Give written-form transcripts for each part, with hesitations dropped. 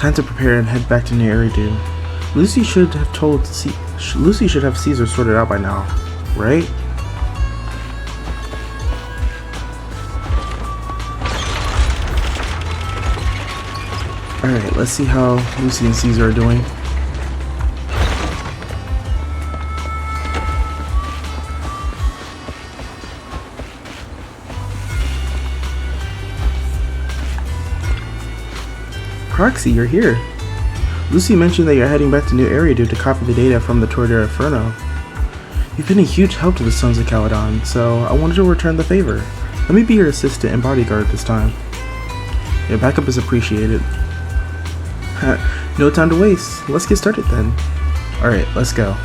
Time to prepare and head back to New Eridu. Lucy should have Caesar sorted out by now, right? Alright, let's see how Lucy and Caesar are doing. Proxy, you're here. Lucy mentioned that you're heading back to New Eridu to copy the data from the Tour de Inferno. You've been a huge help to the Sons of Caledon, so I wanted to return the favor. Let me be your assistant and bodyguard this time. Your backup is appreciated. No time to waste. Let's get started then. Alright, let's go.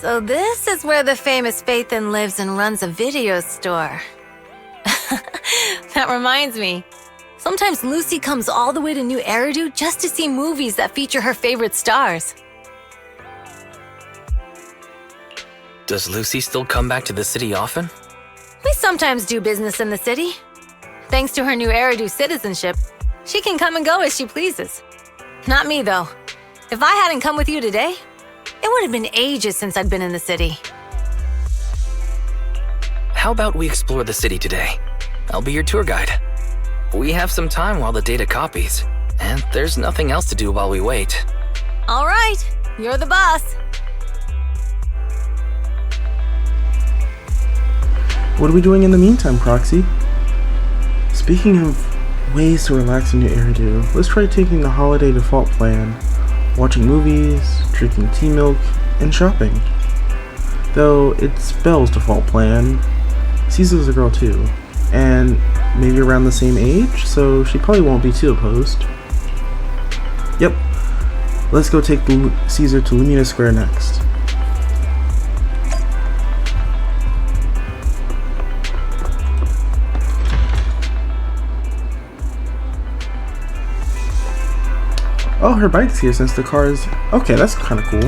So this is where the famous Phaethon lives and runs a video store. That reminds me. Sometimes Lucy comes all the way to New Eridu just to see movies that feature her favorite stars. Does Lucy still come back to the city often? We sometimes do business in the city. Thanks to her New Eridu citizenship, she can come and go as she pleases. Not me, though. If I hadn't come with you today, it would have been ages since I'd been in the city. How about we explore the city today? I'll be your tour guide. We have some time while the data copies, and there's nothing else to do while we wait. All right, you're the boss. What are we doing in the meantime, Proxy? Speaking of ways to relax in New Eridu, let's try taking the holiday default plan. Watching movies, drinking tea milk, and shopping. Though it's Belle's default plan. Caesar's a girl too, and maybe around the same age, so she probably won't be too opposed. Yep, let's go take Caesar to Lumina Square next. Oh, her bike's here since the car is... Okay, that's kind of cool.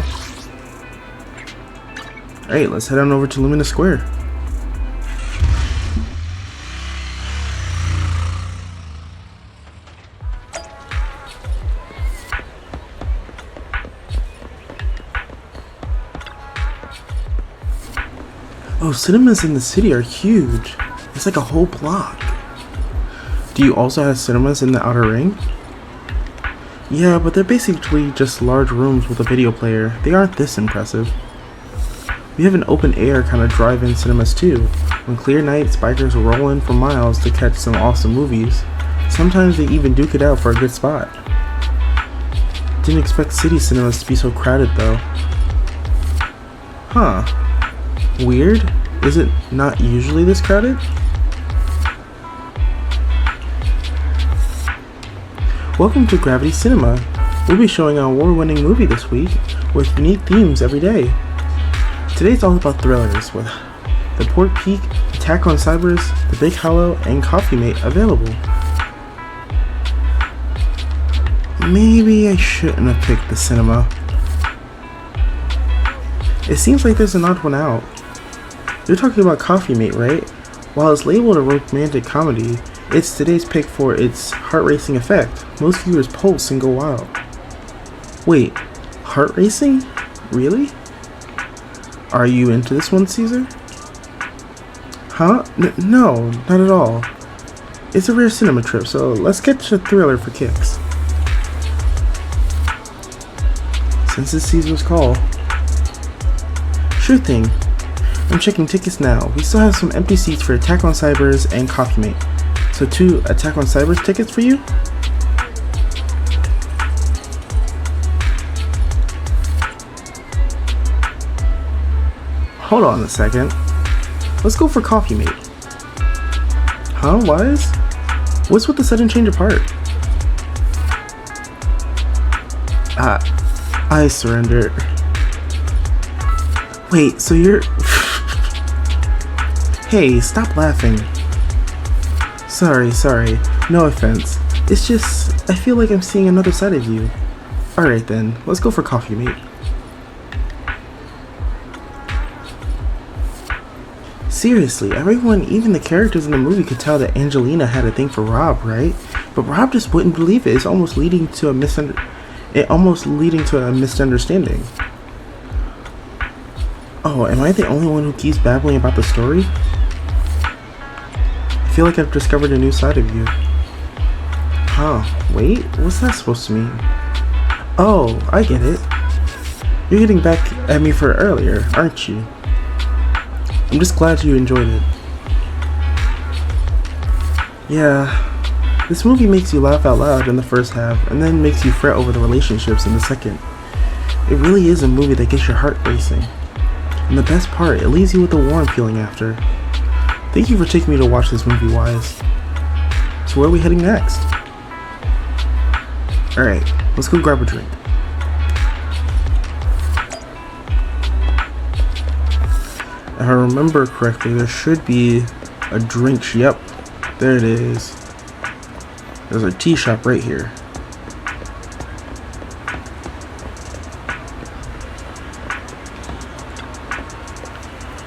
Alright, let's head on over to Lumina Square. Oh, cinemas in the city are huge. It's like a whole block. Do you also have cinemas in the outer ring? Yeah, but they're basically just large rooms with a video player. They aren't this impressive. We have an open-air kind of drive-in cinemas too. On clear nights, bikers will roll in for miles to catch some awesome movies. Sometimes they even duke it out for a good spot. Didn't expect city cinemas to be so crowded though. Huh. Weird? Is it not usually this crowded? Welcome to Gravity Cinema. We'll be showing an award-winning movie this week with unique themes every day. Today's all about thrillers with The Port Peak, Attack on Cybers, The Big Hollow, and Coffee Mate available. Maybe I shouldn't have picked the cinema. It seems like there's an odd one out. You're talking about Coffee Mate, right? While it's labeled a romantic comedy, it's today's pick for its heart-racing effect. Most viewers pulse and go wild. Wait, heart racing? Really? Are you into this one, Caesar? Huh? No, not at all. It's a rare cinema trip, so let's catch a thriller for kicks. Since it's Caesar's call. Sure thing. I'm checking tickets now. We still have some empty seats for Attack on Cybers and Coffee Mate. So 2 Attack on Cybers tickets for you? Hold on a second. Let's go for Coffee Mate. Huh, Wise? What's with the sudden change of heart? I surrender. Wait, so you're... Hey, stop laughing. Sorry. No offense. It's just, I feel like I'm seeing another side of you. Alright then, let's go for coffee, mate. Seriously, everyone, even the characters in the movie, could tell that Angelina had a thing for Rob, right? But Rob just wouldn't believe it. It's almost leading to a misunderstanding. Oh, am I the only one who keeps babbling about the story? I feel like I've discovered a new side of you. Huh, wait, what's that supposed to mean? Oh, I get it. You're getting back at me for earlier, aren't you? I'm just glad you enjoyed it. Yeah, this movie makes you laugh out loud in the first half, and then makes you fret over the relationships in the second. It really is a movie that gets your heart racing. And the best part, it leaves you with a warm feeling after. Thank you for taking me to watch this movie, Wise. So where are we heading next? Alright, let's go grab a drink. If I remember correctly, there should be a drink. Yep, there it is. There's a tea shop right here.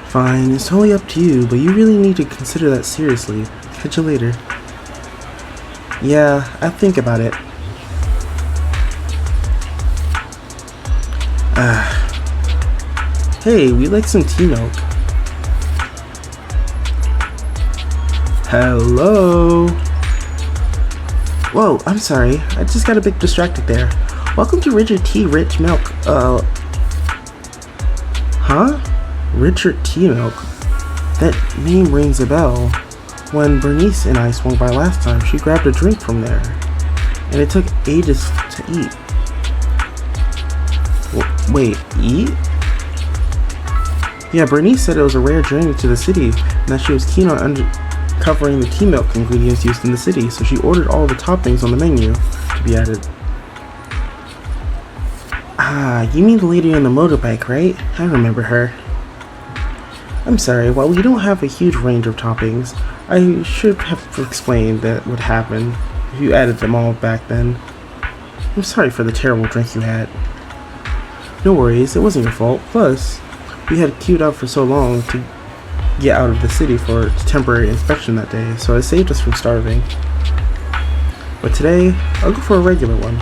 Fine, it's totally up to you, but you really need to consider that seriously. Catch you later. Yeah, I'll think about it. Hey, we'd like some tea milk. Hello? Whoa, I'm sorry. I just got a bit distracted there. Welcome to Richard T. Rich Milk. Huh? Richard T. Milk? That name rings a bell. When Bernice and I swung by last time, she grabbed a drink from there. And it took ages to eat. Wait, eat? Yeah, Bernice said it was a rare drink to the city, and that she was keen on uncovering the tea milk ingredients used in the city, so she ordered all the toppings on the menu to be added. Ah, you mean the lady on the motorbike, right? I remember her. I'm sorry, while we don't have a huge range of toppings, I should have explained that would happen if you added them all back then. I'm sorry for the terrible drink you had. No worries, it wasn't your fault. Plus, we had queued up for so long to get out of the city for temporary inspection that day, so it saved us from starving. But today, I'll go for a regular one.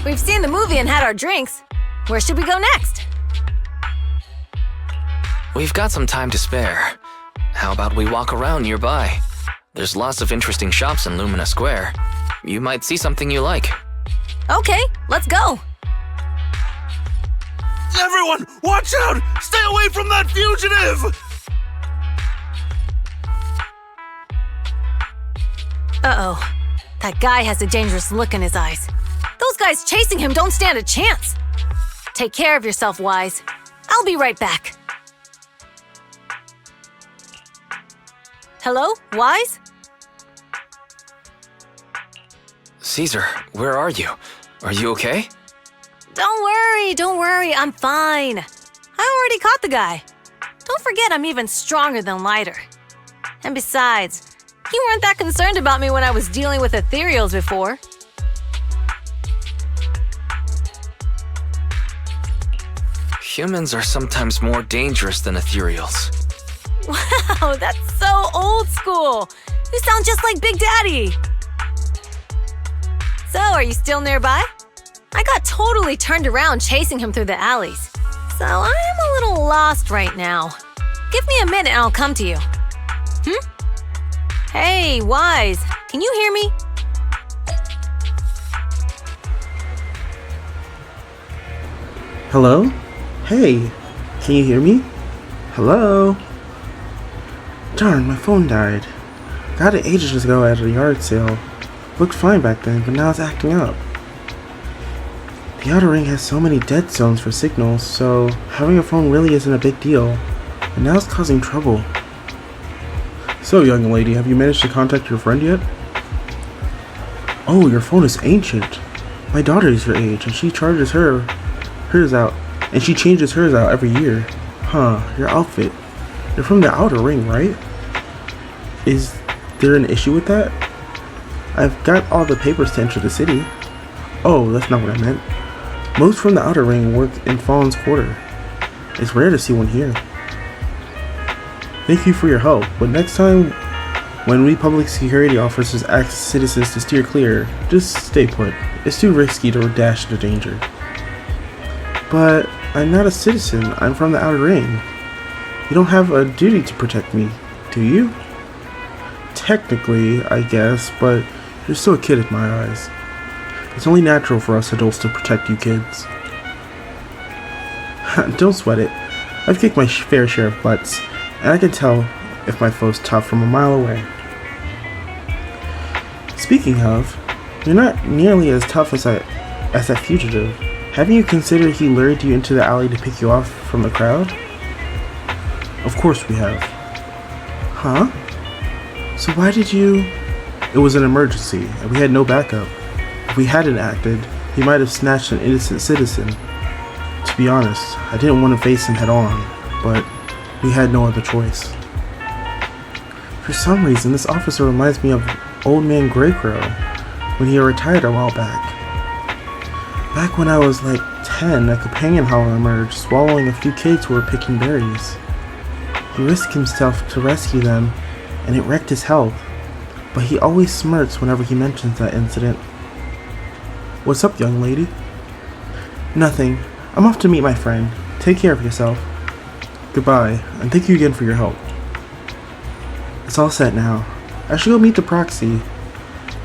We've seen the movie and had our drinks. Where should we go next? We've got some time to spare. How about we walk around nearby? There's lots of interesting shops in Lumina Square. You might see something you like. Okay, let's go. Everyone, watch out! Stay away from that fugitive! Uh-oh. That guy has a dangerous look in his eyes. Those guys chasing him don't stand a chance. Take care of yourself, Wise. I'll be right back. Hello, Wise? Caesar, where are you? Are you okay? Don't worry, I'm fine. I already caught the guy. Don't forget I'm even stronger than Lighter. And besides, you weren't that concerned about me when I was dealing with ethereals before. Humans are sometimes more dangerous than ethereals. Wow, that's so old school. You sound just like Big Daddy. So, are you still nearby? I got totally turned around chasing him through the alleys. So, I am a little lost right now. Give me a minute and I'll come to you. Hey, Wise, can you hear me? Hello? Hey, can you hear me? Hello? Darn, my phone died. Got it ages ago at a yard sale. Looked fine back then, but now it's acting up. The Outer Ring has so many dead zones for signals, so having a phone really isn't a big deal. And now it's causing trouble. So, young lady, have you managed to contact your friend yet? Oh, your phone is ancient. My daughter is your age, and she charges hers out, and she changes hers out every year. Huh, your outfit. You're from the Outer Ring, right? Is there an issue with that? I've got all the papers to enter the city. Oh, that's not what I meant. Most from the outer ring work in Fawn's quarter. It's rare to see one here. Thank you for your help, but next time when we public security officers ask citizens to steer clear, just stay put. It's too risky to dash into danger. But I'm not a citizen. I'm from the outer ring. You don't have a duty to protect me, do you? Technically, I guess, but you're still a kid in my eyes. It's only natural for us adults to protect you kids. Don't sweat it. I've kicked my fair share of butts, and I can tell if my foe's tough from a mile away. Speaking of, you're not nearly as tough as that fugitive. Haven't you considered he lured you into the alley to pick you off from the crowd? Of course we have. Huh? So why did you... It was an emergency, and we had no backup. If we hadn't acted, he might have snatched an innocent citizen. To be honest, I didn't want to face him head on, but we had no other choice. For some reason, this officer reminds me of Old Man Greycrow when he retired a while back. Back when I was like 10, a companion hauler emerged, swallowing a few kids who were picking berries. He risked himself to rescue them, and it wrecked his health, but he always smirks whenever he mentions that incident. What's up, young lady? Nothing. I'm off to meet my friend. Take care of yourself. Goodbye, and thank you again for your help. It's all set now. I should go meet the proxy.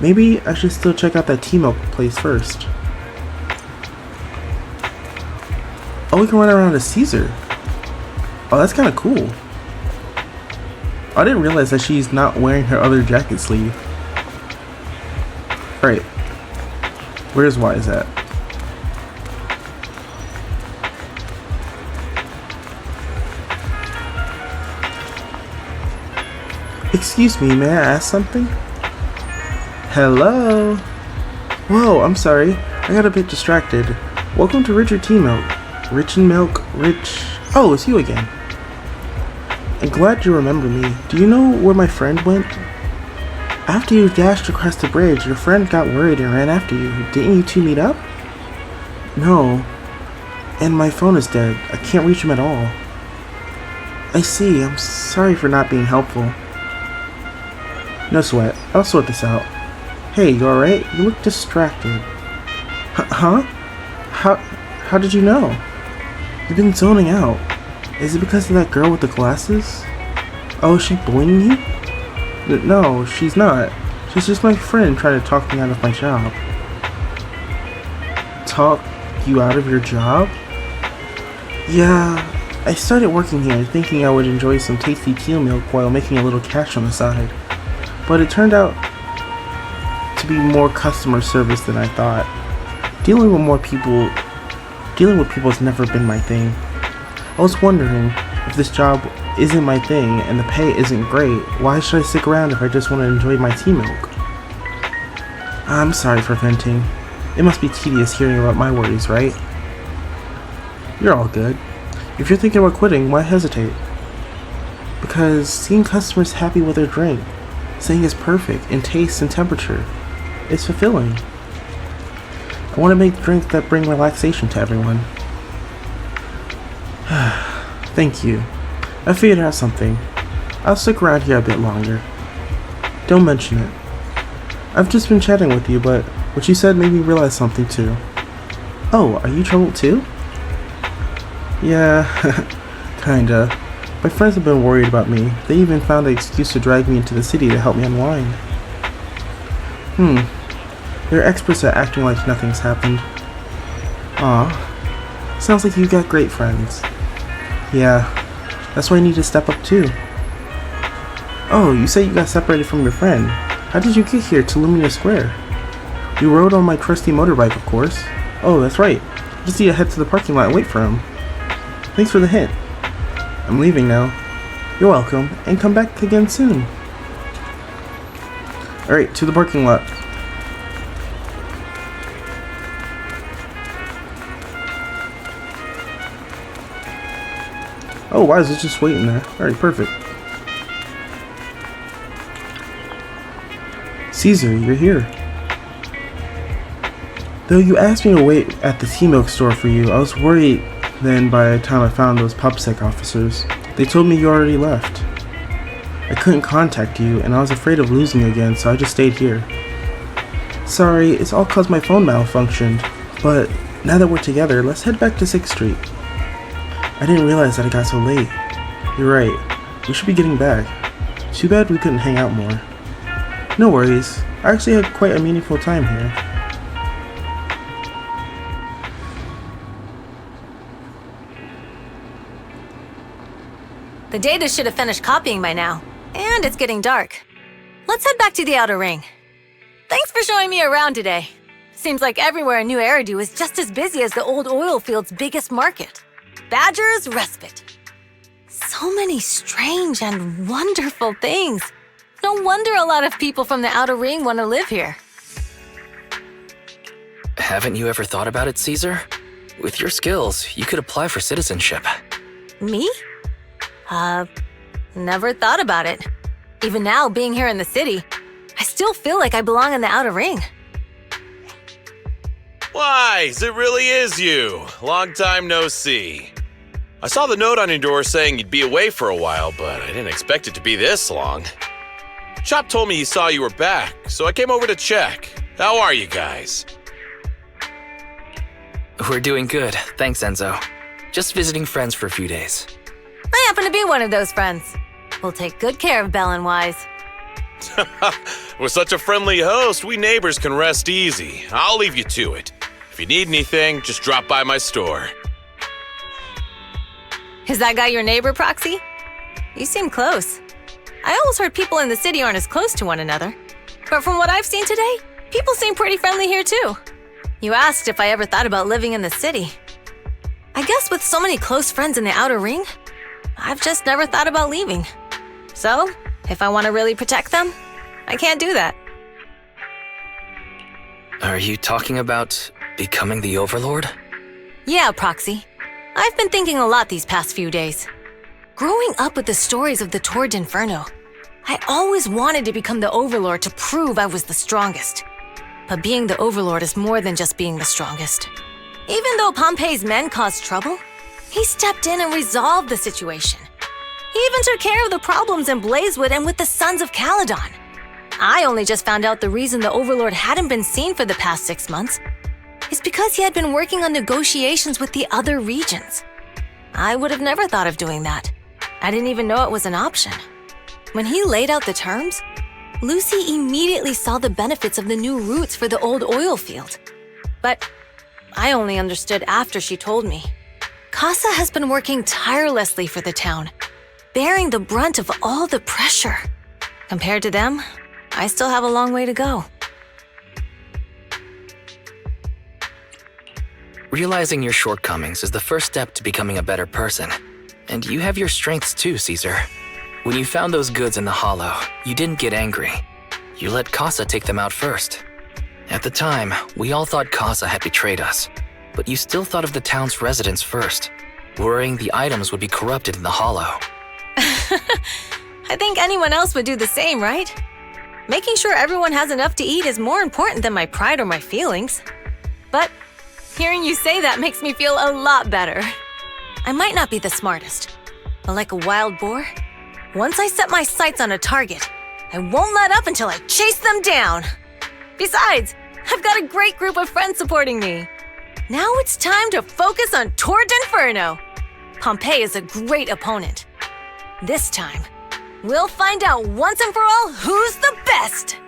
Maybe I should still check out that T-Milk place first. Oh, we can run around as Caesar. Oh, that's kind of cool. I didn't realize that she's not wearing her other jacket sleeve. Alright. Where's Wise at? Excuse me, may I ask something? Hello? Whoa, I'm sorry. I got a bit distracted. Welcome to Richard T-Milk. Rich and Milk, Rich... Oh, it's you again. I'm glad you remember me. Do you know where my friend went? After you dashed across the bridge, your friend got worried and ran after you. Didn't you two meet up? No. And my phone is dead. I can't reach him at all. I see. I'm sorry for not being helpful. No sweat. I'll sort this out. Hey, you alright? You look distracted. Huh? How did you know? You've been zoning out. Is it because of that girl with the glasses? Oh, is she bullying you? No, she's not. She's just my friend trying to talk me out of my job. Talk you out of your job? Yeah, I started working here thinking I would enjoy some tasty teal milk while making a little cash on the side. But it turned out to be more customer service than I thought. Dealing with people has never been my thing. I was wondering, if this job isn't my thing and the pay isn't great, why should I stick around if I just want to enjoy my tea milk? I'm sorry for venting. It must be tedious hearing about my worries, right? You're all good. If you're thinking about quitting, why hesitate? Because seeing customers happy with their drink, saying it's perfect in taste and temperature, is fulfilling. I want to make drinks that bring relaxation to everyone. Thank you. I figured out something. I'll stick around here a bit longer. Don't mention it. I've just been chatting with you, but what you said made me realize something too. Oh, are you troubled too? Yeah, kinda. My friends have been worried about me. They even found an excuse to drag me into the city to help me unwind. They're experts at acting like nothing's happened. Aw, sounds like you got great friends. Yeah, that's why I need to step up too. Oh, you say you got separated from your friend. How did you get here to Lumina Square? You rode on my trusty motorbike, of course. Oh, that's right. Just need to head to the parking lot and wait for him. Thanks for the hint. I'm leaving now. You're welcome, and come back again soon. Alright, to the parking lot. Oh, why is it just waiting there? Alright, perfect. Caesar, you're here. Though you asked me to wait at the tea milk store for you, I was worried then by the time I found those PubSec officers. They told me you already left. I couldn't contact you, and I was afraid of losing you again, so I just stayed here. Sorry, it's all cause my phone malfunctioned, but now that we're together, let's head back to 6th Street. I didn't realize that it got so late. You're right, we should be getting back. Too bad we couldn't hang out more. No worries, I actually had quite a meaningful time here. The data should have finished copying by now, and it's getting dark. Let's head back to the outer ring. Thanks for showing me around today. Seems like everywhere in New Eridu is just as busy as the old oil field's biggest market. Badger's Respite. So many strange and wonderful things. No wonder a lot of people from the outer ring want to live here. Haven't you ever thought about it, Caesar? With your skills, you could apply for citizenship. Me? Never thought about it. Even now, being here in the city, I still feel like I belong in the outer ring. Wise, it really is you. Long time no see. I saw the note on your door saying you'd be away for a while, but I didn't expect it to be this long. Chop told me he saw you were back, so I came over to check. How are you guys? We're doing good, thanks, Enzo. Just visiting friends for a few days. I happen to be one of those friends. We'll take good care of Belle and Wise. With such a friendly host, we neighbors can rest easy. I'll leave you to it. If you need anything, just drop by my store. Is that guy your neighbor, Proxy? You seem close. I always heard people in the city aren't as close to one another. But from what I've seen today, people seem pretty friendly here too. You asked if I ever thought about living in the city. I guess with so many close friends in the outer ring, I've just never thought about leaving. So, if I want to really protect them, I can't do that. Are you talking about becoming the Overlord? Yeah, Proxy. I've been thinking a lot these past few days. Growing up with the stories of the Torrid Inferno, I always wanted to become the Overlord to prove I was the strongest. But being the Overlord is more than just being the strongest. Even though Pompey's men caused trouble, he stepped in and resolved the situation. He even took care of the problems in Blazewood and with the Sons of Caledon. I only just found out the reason the Overlord hadn't been seen for the past 6 months is because he had been working on negotiations with the other regions. I would have never thought of doing that. I didn't even know it was an option. When he laid out the terms, Lucy immediately saw the benefits of the new routes for the old oil field. But I only understood after she told me. Casa has been working tirelessly for the town, bearing the brunt of all the pressure. Compared to them, I still have a long way to go. Realizing your shortcomings is the first step to becoming a better person. And you have your strengths too, Caesar. When you found those goods in the hollow, you didn't get angry. You let Casa take them out first. At the time, we all thought Casa had betrayed us, but you still thought of the town's residents first, worrying the items would be corrupted in the hollow. I think anyone else would do the same, right? Making sure everyone has enough to eat is more important than my pride or my feelings. But hearing you say that makes me feel a lot better. I might not be the smartest, but like a wild boar, once I set my sights on a target, I won't let up until I chase them down. Besides, I've got a great group of friends supporting me. Now it's time to focus on Torrid Inferno. Pompey is a great opponent. This time, we'll find out once and for all who's the best.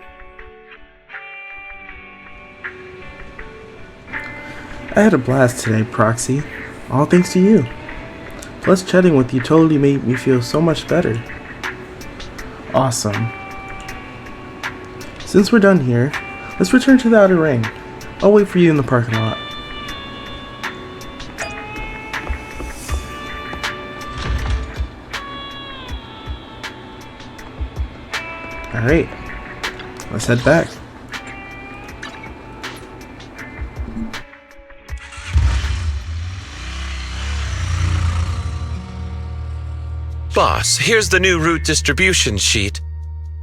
I had a blast today, Proxy. All thanks to you. Plus, chatting with you totally made me feel so much better. Awesome. Since we're done here, let's return to the outer ring. I'll wait for you in the parking lot. Alright, let's head back. Boss, here's the new route distribution sheet.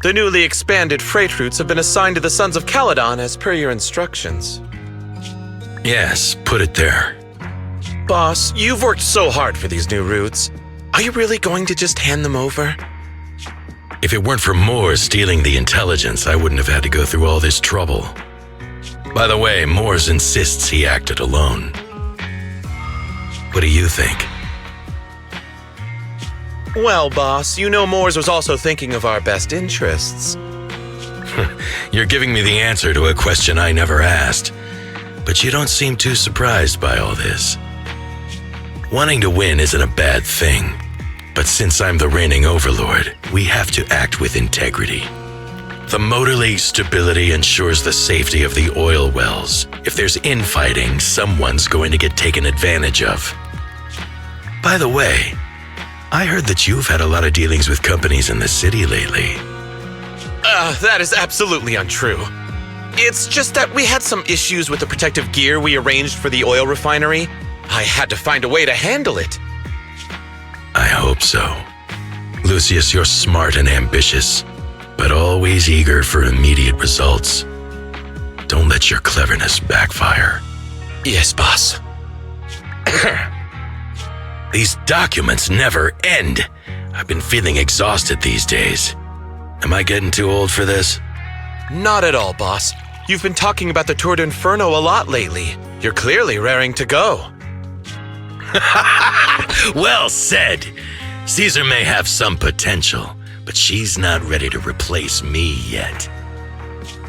The newly expanded freight routes have been assigned to the Sons of Caledon as per your instructions. Yes, put it there. Boss, you've worked so hard for these new routes. Are you really going to just hand them over? If it weren't for Moores stealing the intelligence, I wouldn't have had to go through all this trouble. By the way, Moores insists he acted alone. What do you think? Well, boss, you know Moores was also thinking of our best interests. You're giving me the answer to a question I never asked. But you don't seem too surprised by all this. Wanting to win isn't a bad thing. But since I'm the reigning overlord, we have to act with integrity. The Motor League's stability ensures the safety of the oil wells. If there's infighting, someone's going to get taken advantage of. By the way, I heard that you've had a lot of dealings with companies in the city lately. That is absolutely untrue. It's just that we had some issues with the protective gear we arranged for the oil refinery. I had to find a way to handle it. I hope so. Lucius, you're smart and ambitious, but always eager for immediate results. Don't let your cleverness backfire. Yes, boss. These documents never end. I've been feeling exhausted these days. Am I getting too old for this? Not at all, boss. You've been talking about the Tour d'Inferno a lot lately. You're clearly raring to go. Well said. Caesar may have some potential, but she's not ready to replace me yet.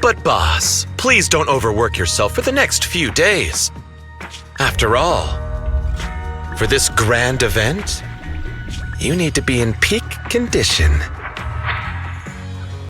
But boss, please don't overwork yourself for the next few days. After all, for this grand event, you need to be in peak condition.